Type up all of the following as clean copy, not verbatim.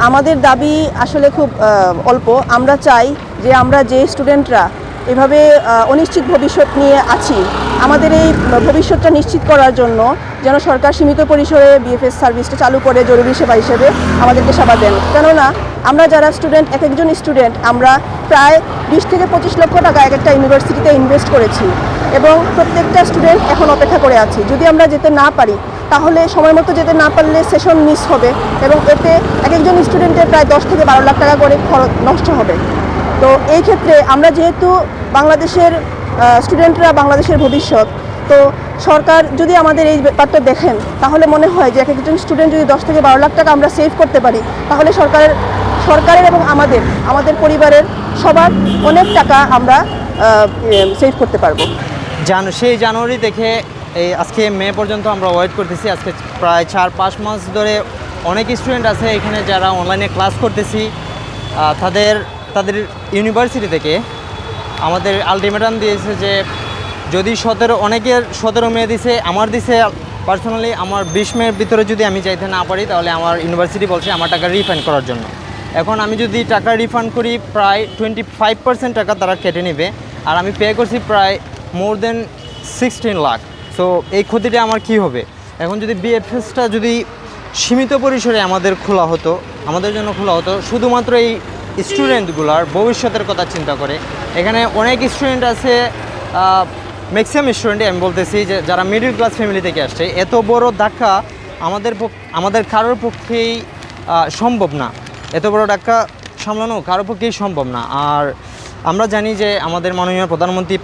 আমাদের দাবি আসলে খুব অল্প। আমরা চাই যে আমরা যে স্টুডেন্টরা এভাবে অনিশ্চিত ভবিষ্যৎ নিয়ে আছি, আমাদের এই ভবিষ্যৎটা নিশ্চিত করার জন্য যেন সরকার সীমিত পরিসরে বিএফএস সার্ভিসটা চালু করে জরুরি সেবা হিসেবে আমাদেরকে সেবা দেন। কেননা আমরা যারা স্টুডেন্ট, এক একজন স্টুডেন্ট আমরা প্রায় 20 থেকে 25 লক্ষ টাকা এক একটা ইউনিভার্সিটিতে ইনভেস্ট করেছি এবং প্রত্যেকটা স্টুডেন্ট এখন অপেক্ষা করে আছি। যদি আমরা যেতে না পারি তাহলে সময় মতো যেতে না পারলে সেশন মিস হবে এবং এতে এক একজন স্টুডেন্টের প্রায় 10 থেকে 12 লাখ টাকা করে খরচ নষ্ট হবে। তো এই ক্ষেত্রে আমরা যেহেতু বাংলাদেশের স্টুডেন্টরা বাংলাদেশের ভবিষ্যৎ, তো সরকার যদি আমাদের এই ব্যাপারটা দেখেন তাহলে মনে হয় যে এক একজন স্টুডেন্ট যদি 10 থেকে 12 লাখ টাকা আমরা সেভ করতে পারি তাহলে সরকারের এবং আমাদের পরিবারের সবার অনেক টাকা আমরা সেভ করতে পারবো। সেই জানুয়ারি থেকে আজকে মে পর্যন্ত আমরা ওয়েট করতেছি। আজকে প্রায় 4-5 মাস ধরে অনেক স্টুডেন্ট আছে এখানে যারা অনলাইনে ক্লাস করতেছি। তাদের ইউনিভার্সিটি থেকে আমাদের আলটিমেটাম দিয়েছে যে যদি অনেকের 17 মে দিছে, আমার দিছে পার্সোনালি আমার 20 মের ভিতরে যদি আমি যাইতে না পারি তাহলে আমার ইউনিভার্সিটি বলছে আমার টাকা রিফান্ড করার জন্য। এখন আমি যদি টাকা রিফান্ড করি প্রায় 25% টাকা তারা কেটে নেবে, আর আমি পে করছি প্রায় মোর দেন 16 লাখ। সো এই ক্ষতিটা আমার কি হবে? এখন যদি বিএফএসটা যদি সীমিত পরিসরে আমাদের জন্য খোলা হতো, শুধুমাত্র এই স্টুডেন্টগুলোর ভবিষ্যতের কথা চিন্তা করে। এখানে অনেক স্টুডেন্ট আছে, ম্যাক্সিমাম স্টুডেন্টই আমি বলতেছি যে যারা মিডল ক্লাস ফ্যামিলি থেকে আসছে। এত বড় ধাক্কা আমাদের কারোর পক্ষেই সম্ভব না। এত বড় ধাক্কা সামলানো কারোর পক্ষেই সম্ভব না। আর আমরা জানি যে আমাদের মাননীয় প্রধানমন্ত্রী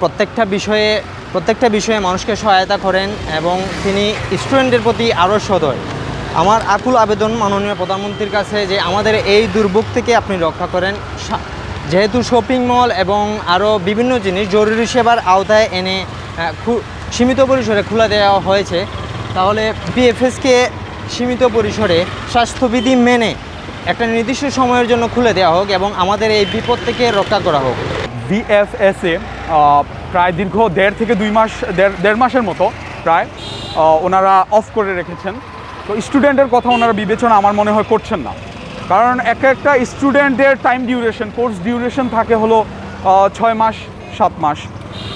প্রত্যেকটা বিষয়ে মানুষকে সহায়তা করেন এবং তিনি স্টুডেন্টের প্রতি আরও সদয়। আমার আকুল আবেদন মাননীয় প্রধানমন্ত্রীর কাছে যে আমাদের এই দুর্ভোগ থেকে আপনি রক্ষা করেন। যেহেতু শপিং মল এবং আরও বিভিন্ন জিনিস জরুরি সেবার আওতায় এনে সীমিত পরিসরে খুলে দেওয়া হয়েছে, তাহলে বিএফএসকে সীমিত পরিসরে স্বাস্থ্যবিধি মেনে একটা নির্দিষ্ট সময়ের জন্য খুলে দেওয়া হোক এবং আমাদের এই বিপদ থেকে রক্ষা করা হোক। বিএফএসে প্রায় দীর্ঘ 1.5 থেকে 2 মাসের মতো প্রায় ওনারা অফ করে রেখেছেন। তো স্টুডেন্টের কথা ওনারা বিবেচনা আমার মনে হয় করছেন না, কারণ একটা স্টুডেন্টের টাইম ডিউরেশন, কোর্স ডিউরেশন থাকে হলো 6 মাস 7 মাস।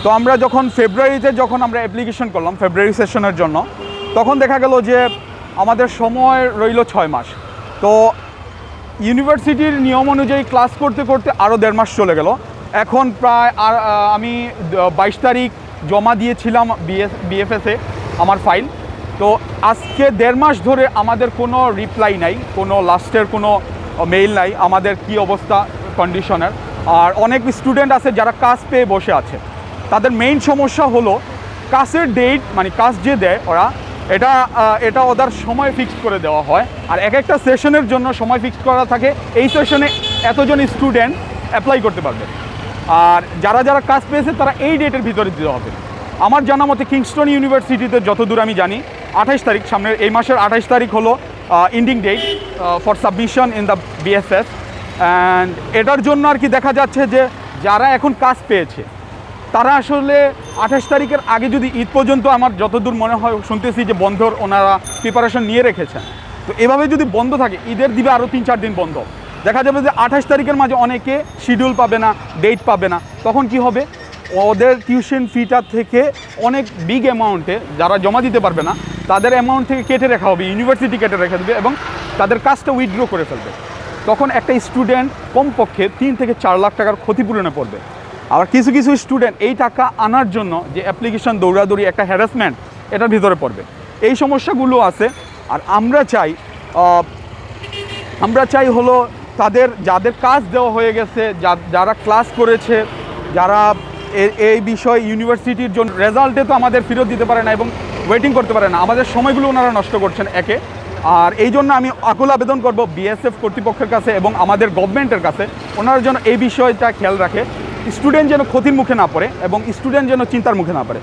তো আমরা যখন ফেব্রুয়ারিতে আমরা অ্যাপ্লিকেশন করলাম ফেব্রুয়ারি সেশনের জন্য, তখন দেখা গেল যে আমাদের সময় রইল 6 মাস। তো ইউনিভার্সিটির নিয়ম অনুযায়ী ক্লাস করতে করতে আরও 1.5 মাস চলে গেল। এখন প্রায় আমি 22 তারিখ জমা দিয়েছিলাম বিএফএসে আমার ফাইল। তো আজকে 1.5 মাস ধরে আমাদের কোনো রিপ্লাই নাই, কোনো লাস্টের কোনো মেইল নাই আমাদের কি অবস্থা কন্ডিশনের। আর অনেক স্টুডেন্ট আছে যারা কাজ পেয়ে বসে আছে। তাদের মেইন সমস্যা হলো কাজের ডেট, মানে কাজ যে দেয় ওরা, এটা ওদের সময় ফিক্সড করে দেওয়া হয়। আর একটা সেশনের জন্য সময় ফিক্সড করা থাকে, এই সেশনে এতজন স্টুডেন্ট অ্যাপ্লাই করতে পারবে। আর যারা কাজ পেয়েছে তারা এই ডেটের ভিতরে দিতে হবে। আমার জানা মতে কিংস্টন ইউনিভার্সিটিতে যতদূর আমি জানি 28 তারিখ, সামনের এই মাসের 28 তারিখ হলো ending date for submission in the BSS. And এটার জন্য আর কি দেখা যাচ্ছে যে যারা এখন কাজ পেয়েছে তারা আসলে 28 তারিখের আগে যদি ঈদ পর্যন্ত, আমার যতদূর মনে হয় শুনতেছি যে বন্ধর ওনারা প্রিপারেশন নিয়ে রেখেছেন। তো এভাবে যদি বন্ধ থাকে, ঈদের দিবে আরও 3-4 দিন বন্ধ, দেখা যাবে যে 28 তারিখের মাঝে অনেকে শিডিউল পাবে না, ডেট পাবে না। তখন কি হবে? ওদের টিউশন ফিটা থেকে অনেক বিগ অ্যামাউন্টে যারা জমা দিতে পারবে না তাদের অ্যামাউন্ট থেকে কেটে রাখা হবে, ইউনিভার্সিটি কেটে রেখে দেবে এবং তাদের কাজটা উইথড্র করে ফেলবে। তখন একটা স্টুডেন্ট কমপক্ষে 3 থেকে 4 লাখ টাকার ক্ষতিপূরণে পড়বে। আবার কিছু স্টুডেন্ট এই টাকা আনার জন্য যে অ্যাপ্লিকেশন দৌড়াদৌড়ি, একটা হ্যারাসমেন্ট, এটার ভিতরে পড়বে। এই সমস্যাগুলো আছে। আর আমরা চাই হলো যাদের কাজ দেওয়া হয়ে গেছে, যারা ক্লাস করেছে, যারা এই বিষয় ইউনিভার্সিটির জন্য রেজাল্টে তো আমাদের ফেরত দিতে পারে না এবং ওয়েটিং করতে পারে না, আমাদের সময়গুলো ওনারা নষ্ট করছেন একে। আর এই জন্য আমি আকুল আবেদন করব বিএসএফ কর্তৃপক্ষের কাছে এবং আমাদের গভর্নমেন্টের কাছে, ওনারা যেন এই বিষয়টা খেয়াল রাখে, স্টুডেন্ট যেন ক্ষতির মুখে না পড়ে এবং স্টুডেন্ট যেন চিন্তার মুখে না পড়ে।